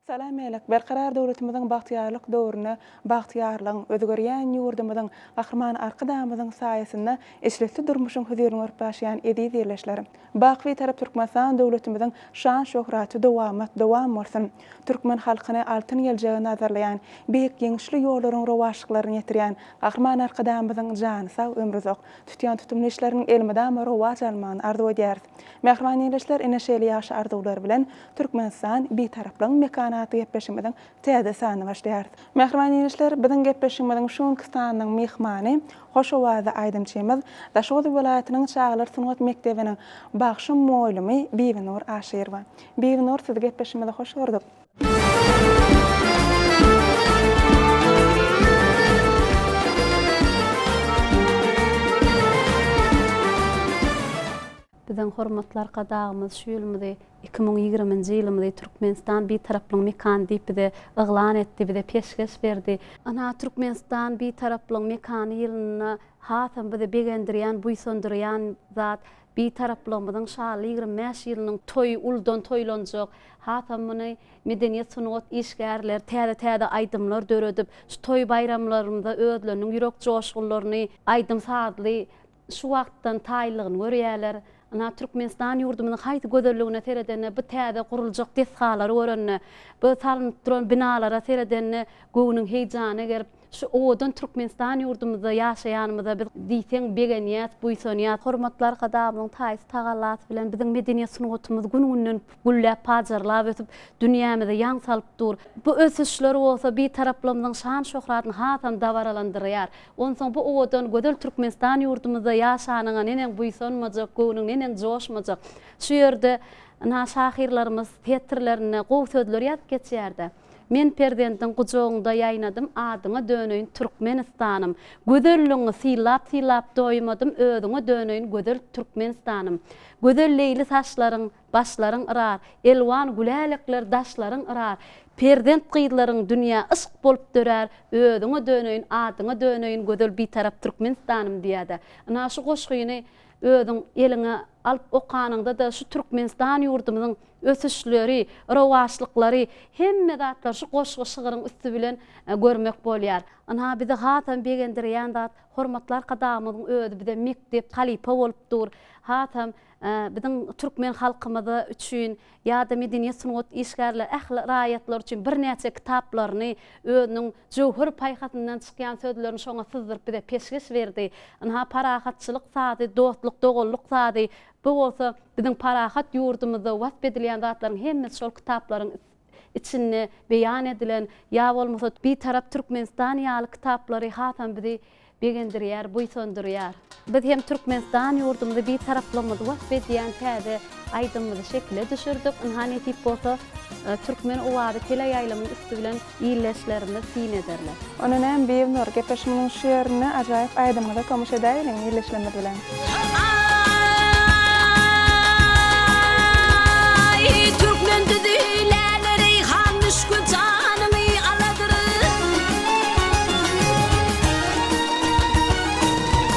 Salam elek. Berqarar dowlatimizin bagtyarlyk döwrüne bagtyarlygyň özgörýän ýurdumyzyň gahrman arkadamyzyň saýasynda işletli durmuşyň hüzürini örp başlaýan ediz ýerleşleri. Baqwy tarap Türkmenistan dowlatimyzyň şan şöhraty dowam bolsun. Türkmen halkyny altyn geljeğe nazarlayan, beýik ýeňişli ýollaryň rowaşlyklaryny ýetirýän gahrman arkadamyzyň jany sag ömrü zok. Tutýan tutumly işleriniň elmedama rowaç almagyny arzu edýär. Mehman ýerleşler ene şeýle ýaşy arzuwlar bilen Türkmenistan beýtaraplyň mekanaty gepleşmeden täze sany başlaýar. Mehman ýerleşler biziň gepleşmeden şu Kystanyň mehmany hoş owaza Aýdym Çemez, Daşoğlu welaýatynyň Çağlar Sunat Mekdebiniň bagşym moýlumy Biwinur Aşyrova. Biwinur, siz gepleşmede hoş gördük. Bizden hormatlar qadağımız şu ýylmyzy 2020-nji ýylmyzy Türkmenistan beýtaraplyň mekan diýip bize yglan etdi, bize peşkeş berdi. Ana Türkmenistan beýtaraplyň mekany ýylyna hasam bize begendirýän, buýsundurýan zat beýtaraplygymyzyň şaly 25 ýylynyň toý uldan toýlanjak. Hasam muny medeniýet sunugat işgärler täze aýdymlar döredip, şu toý bayramlarynda özleriniň ýürek joşgularyny aýdym sadly şu wagtdan taýlygyny görýärler. Ana Türkmenistan ýurdumynyň haýsy gözelligine seredenne bu täze guruljak deshalary görenne, bu salynıp duran binalara seredenne göwüniň heýjany gerip şu odan Türkmenistan ýurdumyzda ýaşaýanymyza biz diýseň begenýät, buýsanýat, hormatlar gadamyň taýsy tagalat bilen biziň medeniýet sunugatymyz gün-günden gullap pajarlap ötüp dünýämize ýaň salyp dur. Bu ösüşler bolsa beýtaraplymyzyň şan şöhratyny hasam dawaralandyrýar. Onsoň bu odan gözel Türkmenistan ýurdumyzda ýaşanyňa nenen buýsanmajak, göwüniň nenen joşmajak. Şu ýerde şahirlarymyz teatrlaryna gowy sözler ýazyp geçýärdi. Men perdentin gujoğunda ýaýnadym, adyňa döneýin Türkmenistanım. Gözelligiňi silap doýmadym, ödüňe döneýin gözel Türkmenistanım. Gözel leýli saçlaryň, başlaryň ırar, elwan gülälekler daşlaryň ırar. Perdent gyýdlaryň dünýä ışık bolup dörer, ödüňe döneýin, adyňa döneýin gözel beýtarap Türkmenistanım diýýärdi. Ana şu goşgyny ödüň eliňe alyp okanyňda da şu Türkmenistan ýurdumyzyň ösüşleri, rowaşlyklary, hemme zatlar şu goşgy şygyryň üstü bilen görmek bolýar. Ana bizi hasam begendirýän zat hormatlar gadamyzyň özi bize mektep halipa bolup dur. Hasam biziň türkmen halkymyzy üçin ýa-da medeniýet sunugat işgärler, ähli raýatlar üçin bir näçe kitaplaryny özüniň jowhur paýhatyndan çykýan sözlerini şoňa syzdyryp bize peşkeş berdi. Ana parahatçylyk sady, dostluk, dogullyk sady bu bolsa biziň parahat ýurdumyzda wasp edilen zatlaryň hemmesi şol kitaplaryň içinde beýan edilen ýa bolmasa beýtarap Türkmenistan ýaly kitaplary hasam bizi begendirýär, buýsundurýar. Biz hem Türkmenistan ýurdumyzda beýtaraplygymyzy wasp edýän täze aýdymyzy şekle düşürdük. Hani tip bolsa Türkmen owazy tele ýaýlamyň üstü bilen ýerleşlerini sin ederler. Onuň hem Biwinur gepleşmeniň şu ýerine ajaýyp aýdymyza tomuş edäýin ýerleşlerini bilen. Türkmen düdüleri hanmış canımı aladır.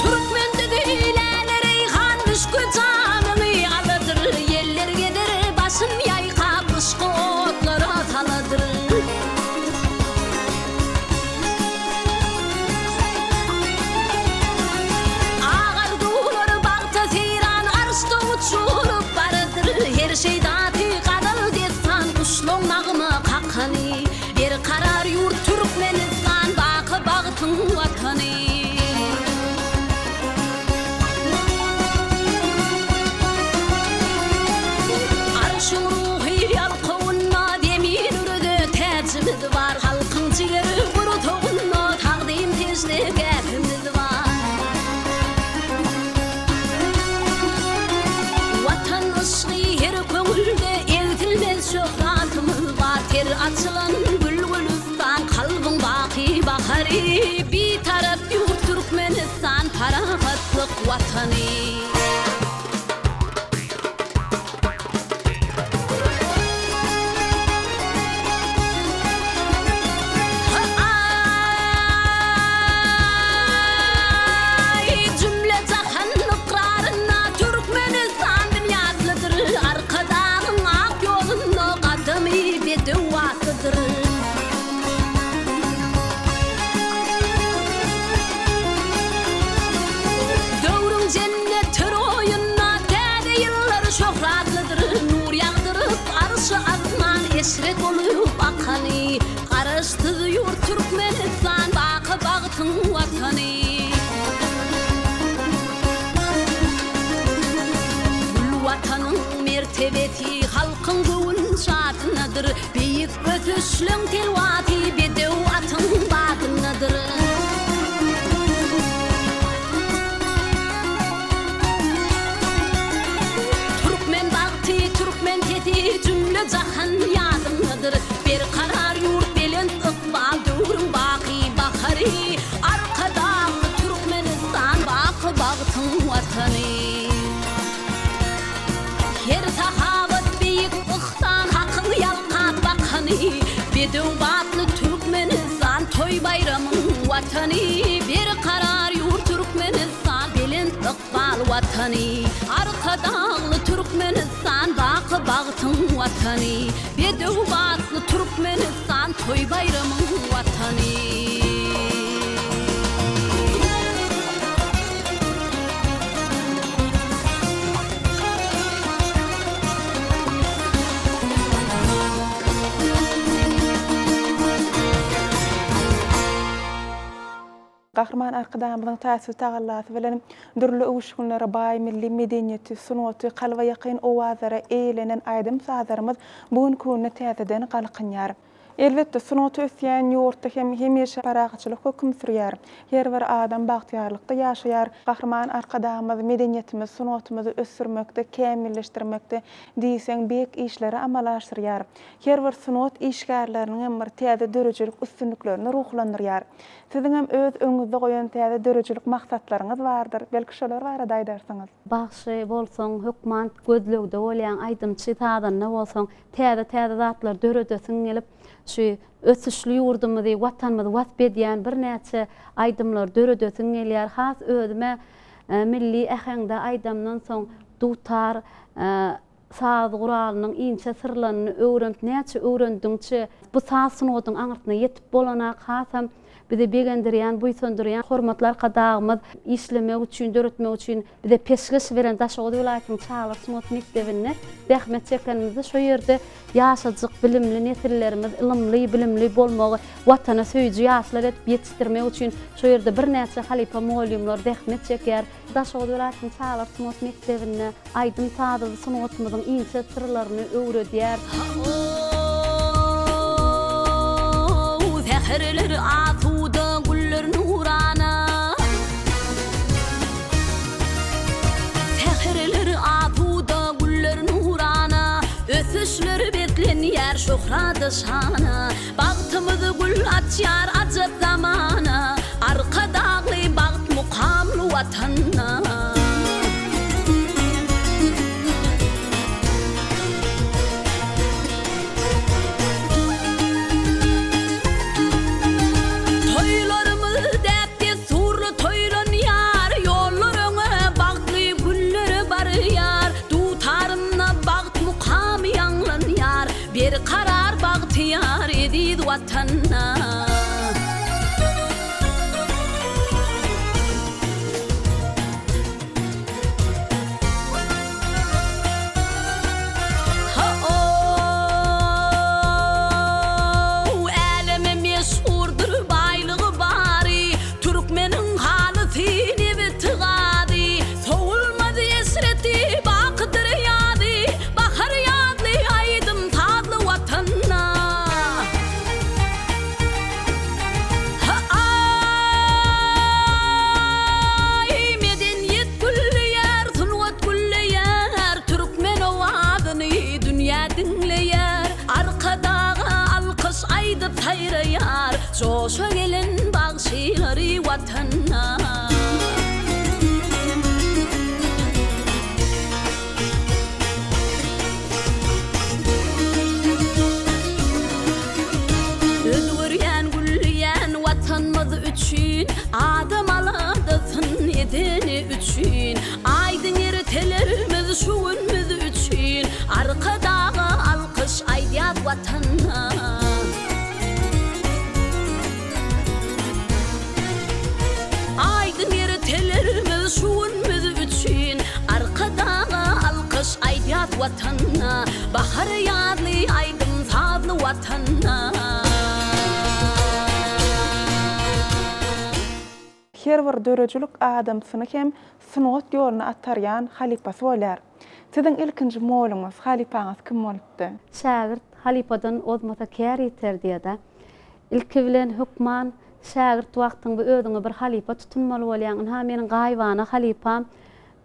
Türkmen düdüleri hanmış canımı aladır. Yeller gider başım yaykamış kotlara taladır. Ağar dular bağta tiran arşta uçurup baradır. Her şey bir karar yurt Türkmenistan bakı bağıtın vatanı. Arşın ruhi yalkıvınna demir ürüdü tecimiz var. Halkın ciğeri burutuğunna takdim tezli gepimiz var. Vatan ışgı her köngülde evtilmez şöhratımız var. Ter açılan gül-gülistan kalbin baki bahari. Beýtarap ýurt Türkmenistan parahatlyk watany. Cümle jahan iqraryna Türkmenistan dünýälidir. Arkadagyň ak ýolunda gadamy bedewatıdır. Dövrün cennettir oyunna täze yıllar şöhratlıdır. Nur yağdırıp arşı azman eşrek olup akani. Qarıştı yurt Türkmenistan bakı bağıtın vatanı. Vatanın mertebeti halkın gövün şartınadır. Büyük ötüşlün telvati bedev atın badınadır. Türkmen bağıtı, Türkmen teti cümle cahan yadımdadır. Bir karar yurt belin ıkbal dövrün baki bakari. Arkada Türkmenistan bakı bağıtın vatanı. Her sahavat büyük ıhtan hakkını yalkat bakanı. Bedev batlı Türkmenistan toy bayramın vatanı. Bir karar yurt Türkmenistan belin ıkbal vatanı. Arka dağlı Türkmenistan bakı bağıtın vatanı. Bedev batlı Türkmenistan toy bayramın vatanı. Kahraman arkadaşımızın täsir tağallasy bilen dürli uguşgunlara baý milli medeniyeti, sunaty, kalba ýakyn owazlara eýlenen aýdym sazlarymyz bugün kunna täzeden galkynýar. Elbetde sunaty ösýän ýurtda hem hemişe paragatçylyk hökm sürýär. Her bir adam bagtýarlykda ýaşaýar. Kahraman arkadaşymyz medeniyetimiz, sunatymyzy ösürmekde, kämilleşdirmekde diýseň beýik işleri amalaşdyrýar. Her bir sunat işgärleriniň bir täze dörejelik üstünliklerini ruhlandyrýar. Siziň hem öz öňüňizde goýan täze dörejelik maksatlaryňyz bardyr. Belki şolar barada aýdarsyňyz. Bagşy bolsaň, hökman gözlegde bolýan aýdymçy tadan ne bolsaň, täze zatlar döredesiň gelip şu ösüşlü ýurdumyzy, watanymyzy wasp edýän bir näçe aýdymlar döredesiň gelýär. Has özüme milli äheňde aýdamdan soň dutar saz guralynyň inçe sırlaryny öwrenip näçe öwrendiňçe bu saz sunatyň aňyrtyna ýetip bolanak hasam bize begendirýän, buýsandyrýan hormatlar kadağımız işlemek üçin, döretmek üçin bize peşkeş beren Daşoğlu vilayatynyň Çağlar Sunat Mekdebine rahmet çekenimizi şo ýerde ýaşadyk bilimli nesillerimiz ilmli, bilimli bolmagy, watana söýüji ýaşlar etip ýetişdirmek üçin şo ýerde bir näçe halipa muallimler rahmet çeker. Daşoğlu vilayatynyň Çağlar Sunat Mekdebine aýdym sazy sunatymyzyň inçe sırlaryny öwredýär. Fehirler asuda güller nurana. Fehirler asuda güller nurana. Ösüşler beklenýär şöhrata şana. Bagtymyzy gül açýar ajab zamana. Arka dağly bagt mukamly watana. Karar bagtiyar edid vatanna. Eleme meşhurdur baylığı bari. Türkmenin halı fini bitigadi. Soğulmadı esreti bakıdır yadi. Bahar yadlı aydım tadlı vatanna. Ay medeniyet güllü yer, sunvat güllü yer. Türkmen ovadını dünya dinleyer. Arkada alkış aydı tayrayar. Coşa gelen bağşileri vatanna. Öldürýän güllüýän watanymyz üçün adam aladysyn edeni üçün aýdyň ertelerimiz şu günimiz üçün arkadaga alkış aýdýar watanna. vatanına bahar yağlı aydın sazlı vatanına Her bir döröjülük adamsyny hem sunugat ýoluna atarýan halipasy bolar. Siziň ilkinji moluňyz, halipaňyz kim bolupdy? Şagirt halipadan ozmata kär ýeter diýede. İlki bilen hukman şagirt wagtyňda özüňe bir halipa tutunmaly bolýan. Ha meniň gaýbana halipam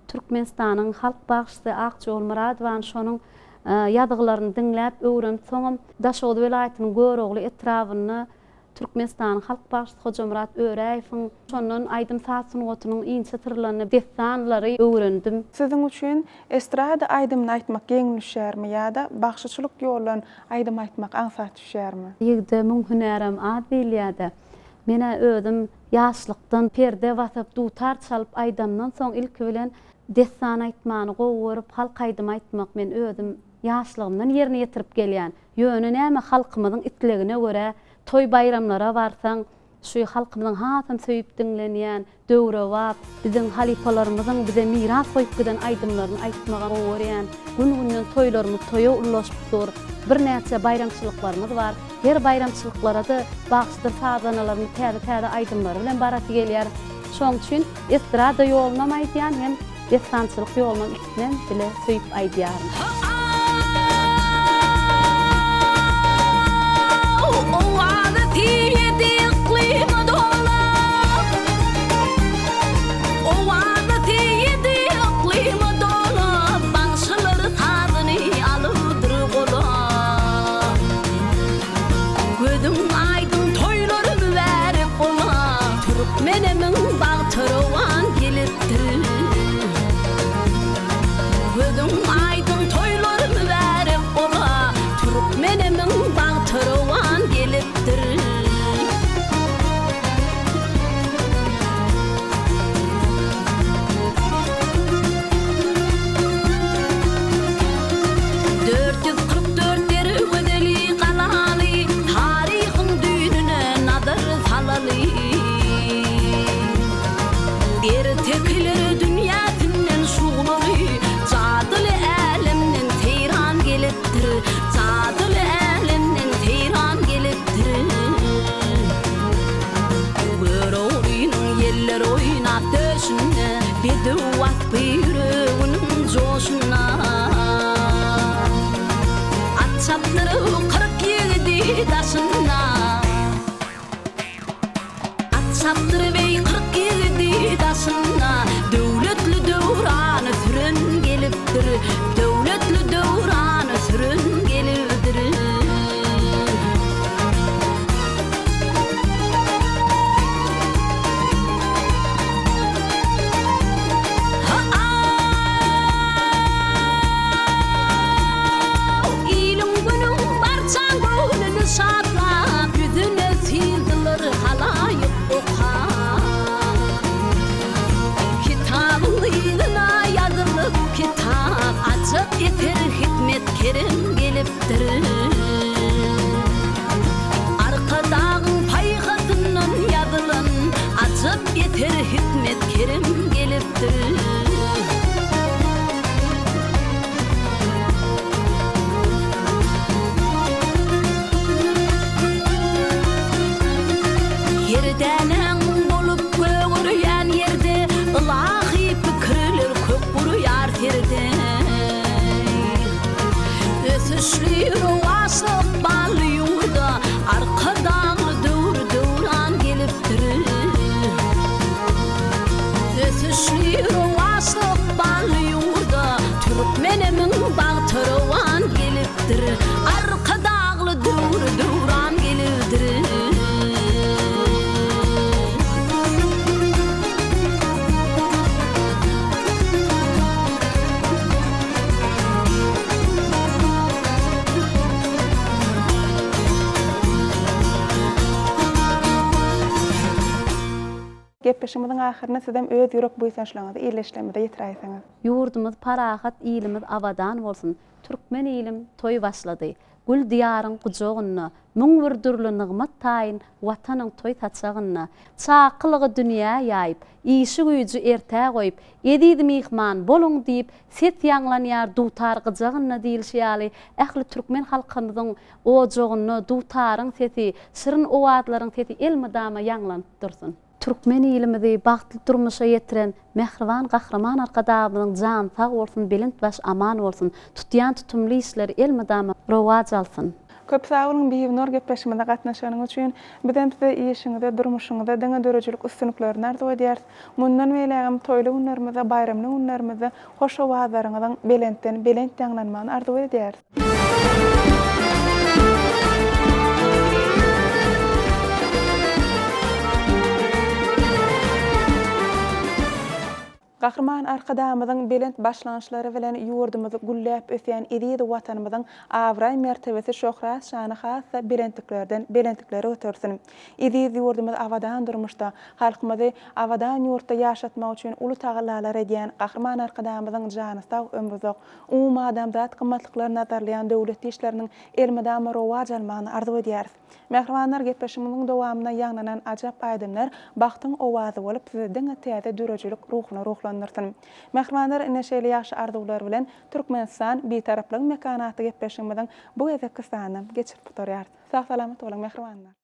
Türkmenistanyň halk bagşysy Akjol Muradowan şonuň ýazgylaryny dinläp öwrenip soňam Daşoğlu welaýatynyň görogly etrawyny Türkmenistanyň halk bagşysy Hoja Murat Öräýewiň şondan Aydym Saçyň otunyň inçe tyrlaryny destanlary öwrendim. Siziň üçin estrada aýdymyny aýtmak geňin düşärmi ýa-da bagşyçylyk ýolundan aýdym aýtmak aňsat düşärmi? Ýigde müň hünärem az bilýärdi. Mene özüm ýaşlykdan perde wasap dutar çalyp aýdamdan soň ilki bilen destan aýtmany gowuryp halk aýdym aýtmak men özüm ýaşlygymdan ýerine ýetirip gelýän. Ýöne näme halkymyzyň itlegine görä toy bayramlara barsaň şu halkymyzyň hasam söýüp dinlenýän döwre wap biziň halipalarymyzyň bize miras goýup giden aýdymlaryny aýtmaga gowurýan. Gün-günden toýlarymyz toýa ulaşyp dur. Bir näçe bayramçylyklarymyz bar. Her bayramçylyklara da bagşydyr fazanalaryny täze-täze aýdymlary bilen baraty gelýär. Şoň üçin estrada ýoluna aýdýan hem destançylyk ýoluna ikisinden bile söýüp aýdýarym. Gepleşimizin ahyryna sizem öz ýürek buýsançlygyňyzy iýleşlemede ýetirýäňiz. Ýurdumyz parahat, ilimiz abadan bolsun. Türkmen ilim toy başlady. gül diyarın qucağınna, müňwürdürli nygmat taýyn watanyň toý taçagynna, çaqylygy dünýä ýaýyp, işi güýji ertä goýup, edidi mihman boluň diýip, set ýanglanýar dutar gyjagynna diýilýär. Ähli türkmen halkymyzyň ojagyny, dutaryň sesi, şirin owadlaryň sesi elmydama ýanglanıp dursun. Türkmen ilimizi bagtly durmuşa ýetiren mehriban gahrman arkadamyň jan sag bolsun, belent baş aman bolsun, tutýan tutumly işler elmydama rowaj alsyn. Köp sağ olun biýiwnor gepleşmede gatnaşanyň üçin. Bizden size işiňizde, durmuşyňyzda deňe dörejilik üstünliklerini arzu edýäris. Mundan belägem toýly günlerimize, bayramly günlerimize hoş owazlaryňyzyň belentden belent ýanglanmagyny arzu edýäris. Gahrman arkadamyzyň belent başlanýşlary bilen ýurdumyzy gülläp ösýän edidi watanymyzyň awray mertebesi şöhrat şany hassa belentlikleri ötürsün. Edidi ýurdumyz awadan durmuşda, halkymyzy awadan ýurtda ýaşatmak üçin uly tagallalar edýän gahrman arkadamyzyň jany sag, ömrü zok, umum adamzat gymmatlyklaryny nazarlayan döwlet işleriniň elmydama rowaj almagyny arzu edýäris. Mehribanlar gepleşiminiň dowamyna ýagnanan ajap aýdymlar bagtyň owazy bolup sizden täze dörejilik ruhuna ruhlandyrsyn. Mehribanlar neşeli ýaşy arzuwlar bilen Türkmenistan bitaraplyk mekanaty gepleşimiň bu gezek kysany geçirip turýar. Sag salamat bolan mehribanlar.